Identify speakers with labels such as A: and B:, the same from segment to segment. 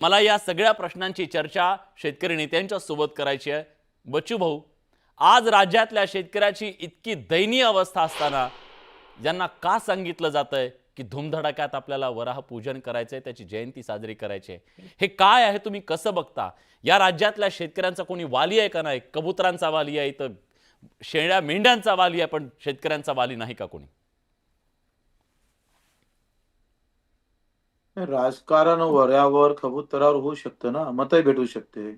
A: मला या सगळ्या प्रश्नांची चर्चा शेतकरी नेत्यांच्या सोबत करायची आहे। बच्चू भाऊ, आज राज्यातल्या शेतकऱ्याची इतकी दयनीय अवस्था असताना ज्यांना का सांगितलं जातंय की धूमधडाक्यात आपल्याला वराह पूजन करायचंय, त्याची जयंती साजरी करायची आहे, हे काय आहे? तुम्ही कसं बघता? या राज्यातल्या शेतकऱ्यांचा कोणी वाली आहे का नाही? कबुतरांचा वाली आहे, इथं शेळ्या मेंढ्यांचा वाली आहे, पण शेतकऱ्यांचा वाली नाही का कोणी?
B: राजकारण वऱ्यावर कबुतरावर होऊ शकतं ना, मतही भेटू शकते।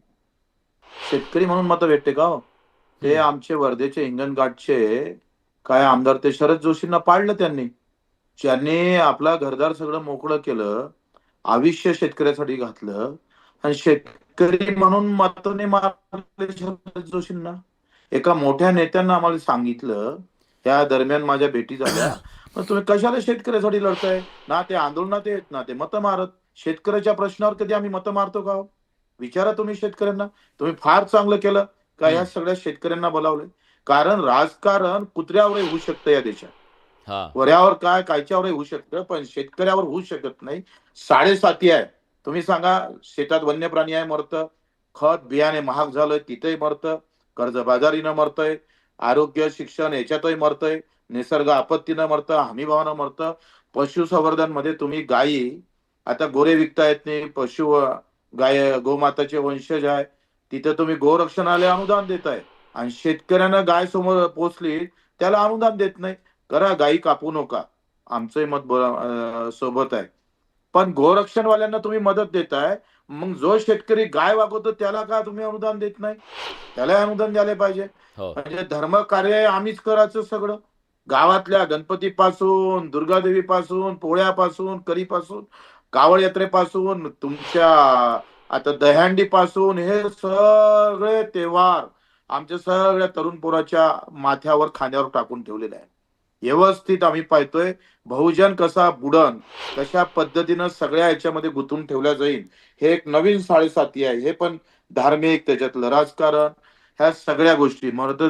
B: शेतकरी म्हणून मतं भेटते का हो? ते आमचे वर्धेचे हिंगणघाटचे काय आमदार ते शरद जोशींना पाडलं त्यांनी, ज्यांनी आपला घरदार सगळं मोकळं केलं, आयुष्य शेतकऱ्यासाठी घातलं आणि शेतकरी म्हणून मताने मारले शरद जोशींना। एका मोठ्या नेत्यांना आम्हाला सांगितलं, त्या दरम्यान माझ्या भेटी झाल्या, मग तुम्ही कशाला शेतकऱ्यासाठी लढताय? ना ते आंदोलनात येत ना ते मतं मारत। शेतकऱ्याच्या प्रश्नावर कधी आम्ही मतं मारतो का हो? विचारा तुम्ही शेतकऱ्यांना। तुम्ही फार चांगलं केलं का या सगळ्या शेतकऱ्यांना बोलावलंय? कारण राजकारण कुत्र्यावरही होऊ शकतं या देशात।
A: हा,
B: वऱ्यावर काय कायच्यावरही होऊ शकतं, पण शेतकऱ्यावर होऊ शकत नाही। साडेसाती आहे। तुम्ही सांगा, शेतात वन्य प्राणी आहे मरतं, खत बियाणे महाग झालं तिथेही मरतं, कर्जबाजारीनं मरतंय, आरोग्य शिक्षण याच्यातही मरतंय, निसर्ग आपत्तीनं मरतं, हमीभावानं मरतं। पशुसंवर्धन मध्ये तुम्ही गायी आता गोरे विकता येत नाही, गाय गोमाताचे वंशज आहे, तिथे तुम्ही गोरक्षणाला अनुदान देताय आणि शेतकऱ्यांना गाय समोर पोचली त्याला अनुदान देत नाही। करा, गायी कापू नका, आमचंही मत सोबत आहे, पण गोरक्षणवाल्यांना तुम्ही मदत देताय, मग जो शेतकरी गाय वागवतो त्याला का तुम्ही अनुदान देत नाही? त्याला अनुदान द्यायला पाहिजे।
A: हो,
B: म्हणजे धर्म कार्य आम्हीच करायचं सगळं, गावातल्या गणपतीपासून, दुर्गादेवीपासून, पोळ्यापासून, करीपासून, कावड यात्रेपासून, तुमच्या आता दहीहंडीपासून, हे सगळे त्योहार आमच्या सगळ्या तरुण पोराच्या माथ्यावर खांद्यावर टाकून ठेवलेले आहे। व्यवस्थित आम्ही पाहतोय बहुजन कसा बुडन, कशा पद्धतीनं सगळ्या ह्याच्यामध्ये गुंतून ठेवल्या जाईल। हे एक नवीन साडेसाती आहे, हे पण धार्मिक, त्याच्यातलं राजकारण, ह्या सगळ्या गोष्टी मर्द